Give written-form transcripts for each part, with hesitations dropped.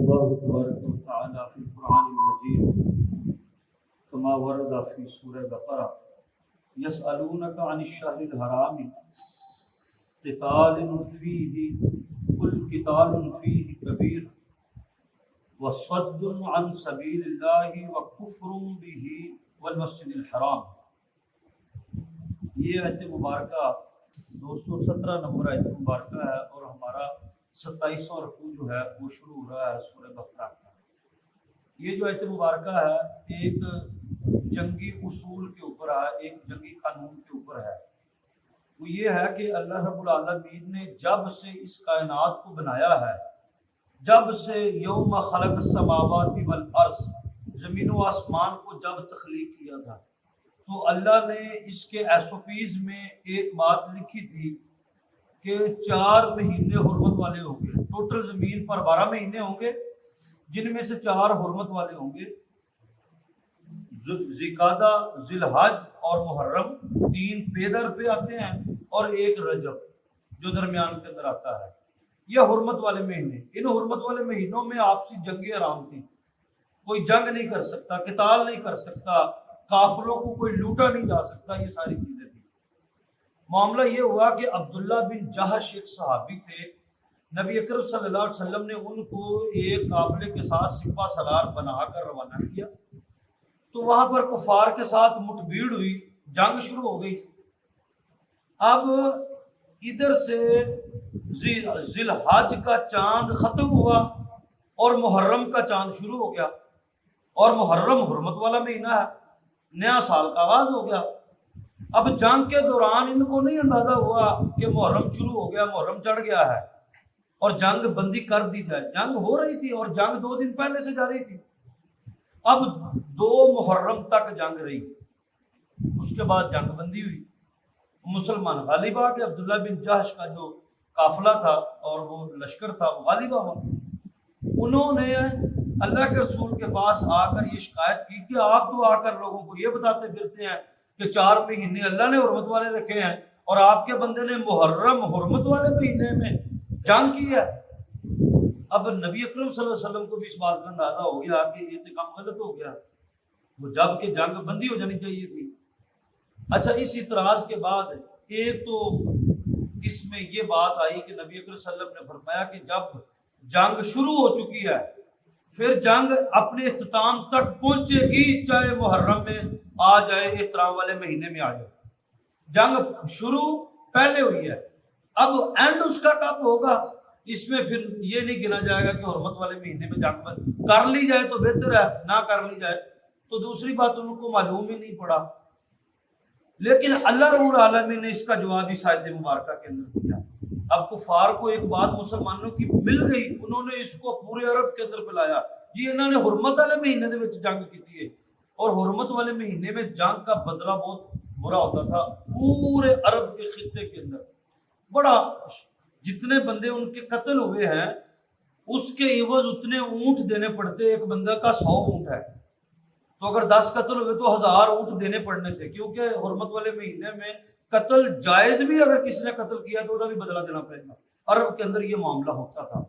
الله تبارك وتعالى في القرآن المجيد كما ورد في سورة بقرة يسألونك عن الشهر الحرام قتال فيه قل قتال فيه كبير وصد عن سبيل الله وكفر به والمسجد الحرام۔ یہ آیت مبارکہ 217 نمبر آیت مبارکہ ہے اور ہمارا 27واں رکوع جو ہے وہ شروع ہو رہا ہے سورہ بقرہ کا۔ یہ جو آیت مبارکہ ہے ایک جنگی اصول کے اوپر ہے، ایک جنگی قانون کے اوپر ہے۔ وہ یہ ہے کہ اللہ رب العالمین نے جب سے اس کائنات کو بنایا ہے، جب سے یوم خلق السماوات والارض، زمین و آسمان کو جب تخلیق کیا تھا، تو اللہ نے اس کے SOPs میں ایک بات لکھی تھی کہ 4 مہینے حرمت والے ہوں گے۔ ٹوٹل زمین پر 12 مہینے ہوں گے، جن میں سے 4 حرمت والے ہوں گے، ذوالقعدہ، ذی الحج اور محرم، 3 پیدر پہ آتے ہیں اور 1 رجب جو درمیان کے اندر آتا ہے۔ یہ حرمت والے مہینے، ان حرمت والے مہینوں میں آپسی جنگیں حرام تھیں، کوئی جنگ نہیں کر سکتا، قتال نہیں کر سکتا، قافلوں کو کوئی لوٹا نہیں جا سکتا، یہ ساری چیزیں تھیں۔ معاملہ یہ ہوا کہ عبداللہ بن جہش ایک صحابی تھے، نبی اکرم صلی اللہ علیہ وسلم نے ان کو ایک قافلے کے ساتھ سپہ سالار بنا کر روانہ کیا، تو وہاں پر کفار کے ساتھ مٹبھیڑ ہوئی، جنگ شروع ہو گئی۔ اب ادھر سے ذی الحج کا چاند ختم ہوا اور محرم کا چاند شروع ہو گیا، اور محرم حرمت والا مہینہ ہے، نیا سال کا آغاز ہو گیا۔ اب جنگ کے دوران ان کو نہیں اندازہ ہوا کہ محرم شروع ہو گیا، محرم چڑھ گیا ہے اور جنگ بندی کر دی جائے۔ جنگ ہو رہی تھی اور جنگ 2 دن پہلے سے جاری تھی۔ اب 2 محرم تک جنگ رہی، اس کے بعد جنگ بندی ہوئی، مسلمان غالب آ گئے۔ عبداللہ بن جہش کا جو قافلہ تھا اور وہ لشکر تھا وہ غالب آ گیا۔ انہوں نے اللہ کے رسول کے پاس آ کر یہ شکایت کی کہ آپ تو آ کر لوگوں کو یہ بتاتے پھرتے ہیں کہ 4 مہینے اللہ نے حرمت والے رکھے ہیں اور آپ کے بندے نے محرم حرمت والے مہینے میں جنگ کی ہے۔ اب نبی اکرم صلی اللہ علیہ وسلم کو بھی اس بات کا اندازہ ہو گیا کہ یہ تو کام غلط ہو گیا، وہ جب کہ جنگ بندی ہو جانی چاہیے تھی۔ اچھا، اس اعتراض کے بعد ایک تو اس میں یہ بات آئی کہ نبی اکرم صلی اللہ علیہ وسلم نے فرمایا کہ جب جنگ شروع ہو چکی ہے پھر جنگ اپنے اختتام تک پہنچے گی، چاہے محرم میں آ جائے، احترام والے مہینے میں آ جائے۔ جنگ شروع پہلے ہوئی ہے، اب اینڈ اس کا کب ہوگا اس میں پھر یہ نہیں گنا جائے گا کہ حرمت والے مہینے میں جنگ کر لی جائے تو بہتر ہے، نہ کر لی جائے تو دوسری بات ان کو معلوم ہی نہیں پڑا۔ لیکن اللہ رب العالمین نے اس کا جواب اس آیت مبارکہ کے اندر دیا۔ اب کفار کو ایک بات مسلمانوں کی مل گئی، انہوں نے اس کو پورے عرب کے اندر پھیلایا، یہ انہوں نے حرمت والے مہینے دے وچ جنگ کی ہے، اور حرمت والے مہینے میں جنگ کا بدلہ بہت برا ہوتا تھا پورے عرب کے خطے کے اندر۔ بڑا جتنے بندے ان کے قتل ہوئے ہیں اس کے عوض اتنے اونٹ دینے پڑتے، ایک بندہ کا 100 اونٹ ہے تو اگر 10 قتل ہوئے تو 1000 اونٹ دینے پڑنے تھے، کیونکہ حرمت والے مہینے میں قتل جائز بھی، اگر کسی نے قتل کیا تو اسے بھی بدلہ دینا پڑے گا۔ عرب کے اندر یہ معاملہ ہوتا تھا،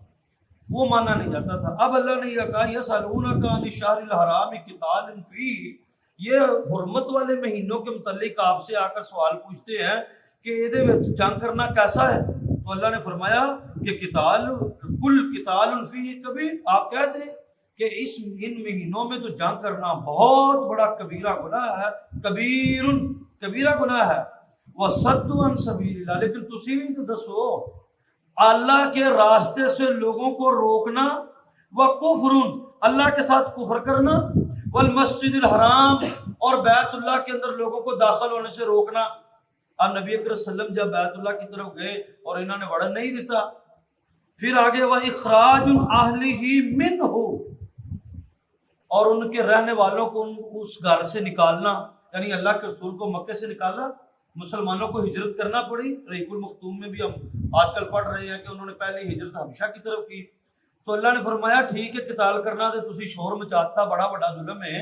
وہ مانا نہیں جاتا تھا۔ اب اللہ نے یہ کہا یسألونک عن الشہر الحرام قتال فیہ، یہ حرمت والے مہینوں کے متعلق آپ سے آ کر سوال پوچھتے ہیں کہ یہ جنگ کرنا کیسا ہے، تو اللہ نے فرمایا کہ کل قتال فیہ کبیر، آپ کہہ دیں کہ ان مہینوں میں تو جنگ کرنا بہت بڑا کبیرہ گناہ ہے، کبیرہ گناہ ہے۔ وَصَدُّ عَن سَبِيلِ اللَّهِ، لیکن تسی بھی تو دسو اللہ کے راستے سے لوگوں کو روکنا، وَكُفْرٌ، اللہ کے ساتھ کفر کرنا، وَالْمَسْجِدِ الْحَرَامِ، اور بیت اللہ کے اندر لوگوں کو داخل ہونے سے روکنا۔ اب نبی اکرم صلی اللہ علیہ وسلم جب بیت اللہ کی طرف گئے اور انہوں نے وڑن نہیں دیتا، پھر آگے وَإِخْرَاجُ أَهْلِهِ مِنْهُ، اور ان کے رہنے والوں کو اس گھر سے نکالنا، یعنی اللہ کے رسول کو مکے سے نکالنا، مسلمانوں کو ہجرت کرنا پڑی۔ رحیق المختوم میں بھی ہم آج کل پڑھ رہے ہیں کہ انہوں نے پہلی ہجرت حبشہ کی طرف کی، تو اللہ نے فرمایا ٹھیک ہے قتال کرنا تے تسی شور مچاتا، بڑا بڑا ظلم ہے،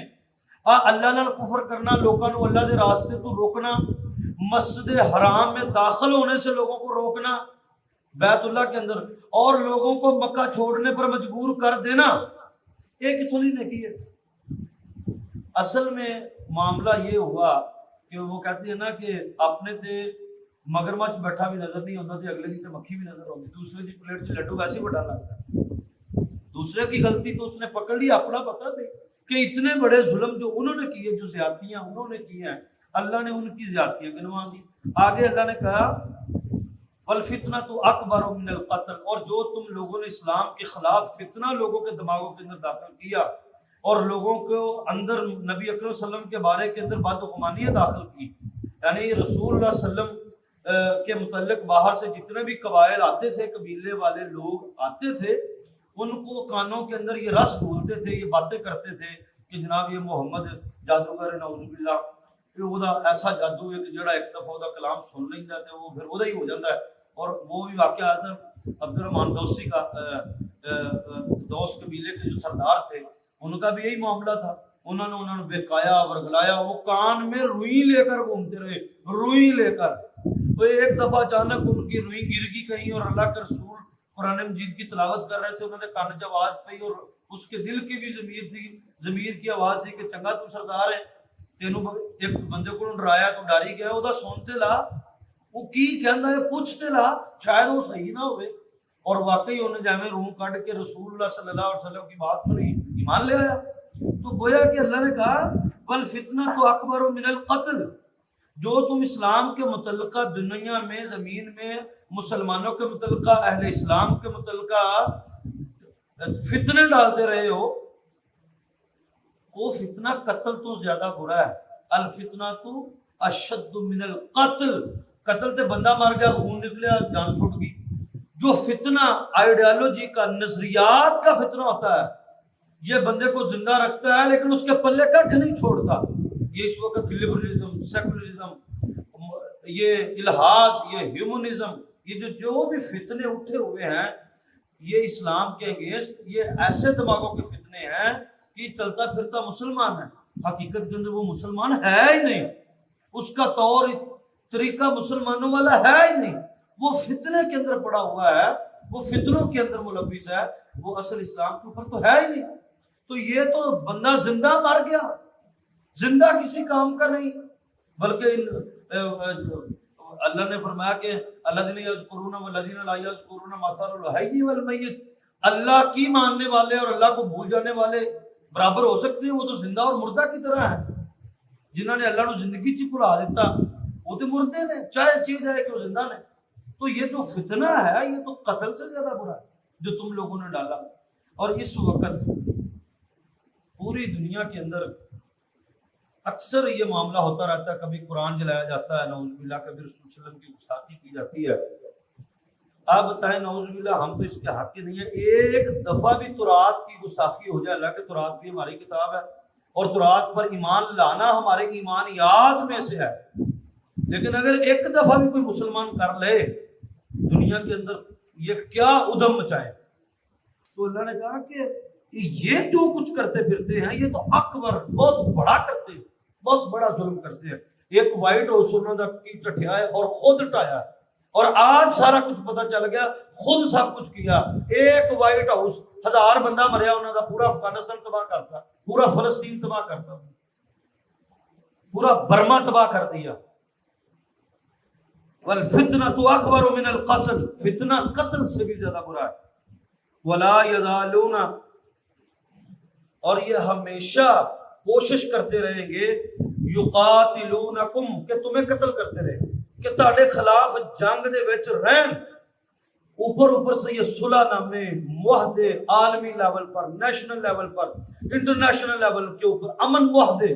اللہ نال کفر کرنا، لوگوں کو اللہ دے راستے تو روکنا، مسجد حرام میں داخل ہونے سے لوگوں کو روکنا، بیت اللہ کے اندر، اور لوگوں کو مکہ چھوڑنے پر مجبور کر دینا، ایک اتنی نیکی ہے۔ اصل میں معاملہ یہ ہوا کہ وہ کہتے ہیں نا کہ اپنے تے مگرمچھ بیٹھا بھی نظر نہیں ہوتا، اگلے کی تے مکھی بھی نظر ہوتی، دوسرے کی پلیٹ سے لڈو ویسے ہی بڑا لگتا ہے۔ دوسرے کی غلطی تو اس نے پکڑ لی، اپنا پتا تھے کہ اتنے بڑے ظلم جو انہوں نے کیے، جو زیادتیاں انہوں نے کی ہیں، اللہ نے ان کی زیادتیاں گنوا دی۔ آگے اللہ نے کہا والفتنۃ اکبر من القتل، اور جو تم لوگوں نے اسلام کے خلاف فتنہ لوگوں کے دماغوں کے اندر داخل کیا اور لوگوں کو اندر نبی اکرم صلی اللہ علیہ وسلم کے بارے کے اندر بدگمانیاں داخل کی، یعنی رسول اللہ صلی اللہ علیہ وسلم کے متعلق باہر سے جتنے بھی قبائل آتے تھے، قبیلے والے لوگ آتے تھے، ان کو کانوں کے اندر یہ رس بھولتے تھے، یہ باتیں کرتے تھے کہ جناب یہ محمد جادوگر ہے، نعوذ باللہ، پھر وہ ایسا جادو ہے کہ جڑا ایک دفعہ وہ کلام سن نہیں جاتے وہ پھر وہ ہی ہو جاتا ہے۔ اور وہ بھی واقعہ آتا ہے عبد الرحمن دوسی کا، دوس قبیلے کے جو سردار تھے، ان کا بھی یہی معاملہ تھا، انہوں نے بہکایا ورگلایا، وہ کان میں روئی لے کر گھومتے رہے، روئی لے کر۔ تو ایک دفعہ اچانک ان کی روئی گر گئی کہیں، اور اللہ کے رسول قرآن مجید کی تلاوت کر رہے تھے، انہوں نے کان سے آواز پائی، اور اس کے دل کی بھی ضمیر تھی، ضمیر کی آواز تھی کہ چنگا تو سردار ہے، تینوں ایک بندے کو ڈرایا تو ڈاری گیا، وہ سنتے لا، وہ کی کہندا ہے پوچھتے لا، شاید وہ صحیح نہ ہوئے، اور واقعی انہیں جامع روح کٹ کے رسول اللہ صلی اللہ علیہ وسلم کی بات سنی، ایمان لے آیا۔ تو گویا کہ اللہ نے کہا والفتنۃ اکبر من القتل، جو تم اسلام کے متعلقہ دنیا میں، زمین میں مسلمانوں کے متعلقہ، اہل اسلام کے متعلقہ فتنے ڈالتے رہے ہو، وہ فتنہ قتل تو زیادہ برا ہے۔ الفتنہ تو اشد من القتل، قتل تے بندہ مر گیا، خون نکلیا، جان چھوٹ گئی۔ جو فتنہ آئیڈیالوجی کا، نظریات کا فتنہ ہوتا ہے، یہ بندے کو زندہ رکھتا ہے لیکن اس کے پلے ککھ نہیں چھوڑتا۔ یہ اس وقت لبرلزم، سیکولرزم، یہ الہاد، یہ ہیومنزم، یہ جو بھی فتنے اٹھے ہوئے ہیں یہ اسلام کے اگینسٹ، یہ ایسے دماغوں کے فتنے ہیں کہ چلتا پھرتا مسلمان ہے، حقیقت کے اندر وہ مسلمان ہے ہی نہیں، اس کا طور طریقہ مسلمانوں والا ہے ہی نہیں، وہ فتنے کے اندر پڑا ہوا ہے، وہ فتنوں کے اندر ملوث ہے، وہ اصل اسلام کے اوپر تو ہے ہی نہیں۔ تو یہ تو بندہ زندہ مر گیا، زندہ کسی کام کا نہیں، بلکہ اللہ نے فرمایا کہ الذین یذکرون والذین لا یذکرون مثل الحی والمیت، اللہ کی ماننے والے اور اللہ کو بھول جانے والے برابر ہو سکتے ہیں؟ وہ تو زندہ اور مردہ کی طرح ہے۔ جنہوں نے اللہ کو زندگی چ بھلا دیتا وہ تو مردے نے، چاہے چیز ہے کہ وہ زندہ نے۔ تو یہ جو فتنہ ہے یہ تو قتل سے زیادہ برا ہے جو تم لوگوں نے ڈالا۔ اور اس وقت پوری دنیا کے اندر اکثر یہ معاملہ ہوتا رہتا ہے، کبھی قرآن جلایا جاتا ہے نعوذ باللہ، کبھی رسول صلی اللہ علیہ وسلم کی گستاخی کی جاتی ہے۔ آپ بتائیں نعوذ باللہ، ہم تو اس کے حق نہیں ہے، ایک دفعہ بھی تورات کی گستاخی ہو جائے، اللہ کے تورات بھی ہماری کتاب ہے اور تورات پر ایمان لانا ہمارے ایمانیات میں سے ہے، لیکن اگر ایک دفعہ بھی کوئی مسلمان کر لے دنیا کے اندر، یہ کیا ادھم مچائے۔ تو اللہ نے کہا کہ یہ جو کچھ کرتے پھرتے ہیں یہ تو اکبر، بہت بڑا کرتے ہیں، بہت بڑا ظلم کرتے ہیں۔ ایک وائٹ ہاؤس انہوں نے کی ٹٹھیا ہے اور خود ٹایا، اور آج سارا کچھ پتہ چل گیا، خود سب کچھ کیا۔ ایک وائٹ ہاؤس 1000 بندہ مریا انہوں نے، پورا افغانستان تباہ کرتا، پورا فلسطین تباہ کرتا، پورا برما تباہ کر دیا۔ والفتنۃ اکبر من القتل، فتنہ قتل سے بھی زیادہ برا ہے۔ ولا یزالون، اور یہ ہمیشہ کوشش کرتے رہیں گے، یقاتلونکم، کہ تمہیں قتل کرتے رہیں، کہ تہاڈے خلاف جنگ دے وچ رہن۔ اوپر سے یہ صلح نامے، معاہدے عالمی لیول پر، نیشنل لیول پر، انٹرنیشنل لیول کے اوپر امن معاہدے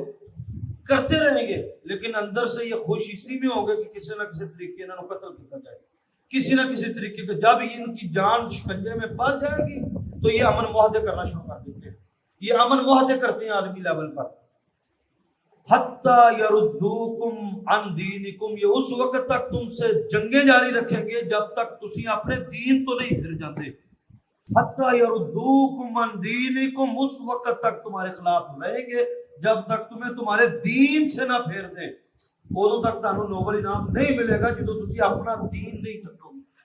کرتے رہیں گے، لیکن اندر سے یہ خوش اسی میں ہوگا کہ کسی نہ کسی طریقے انہوں کو قتل کیا جائے، کسی نہ کسی طریقے پہ۔ جب ان کی جان شکنجے میں پھنس جائے گی تو یہ امن معاہدے کرنا شروع کر دیتے ہیں، یہ امن معاہدے کرتے ہیں عالمی لیول پر۔ حتی یردوکم عن دینکم، یہ اس وقت تک تم سے جنگیں جاری رکھیں گے جب تک تسی اپنے دین تو نہیں پھر جاتے۔ حتی یردوکم عن دینکم، اس وقت تک تمہارے خلاف رہیں گے جب تک تمہیں تمہارے دین سے نہ پھیر دیں۔ ادوں تک تانوں نوبل انعام نہیں ملے گا جدوں تسی اپنا دین نہیں چھڈو گے۔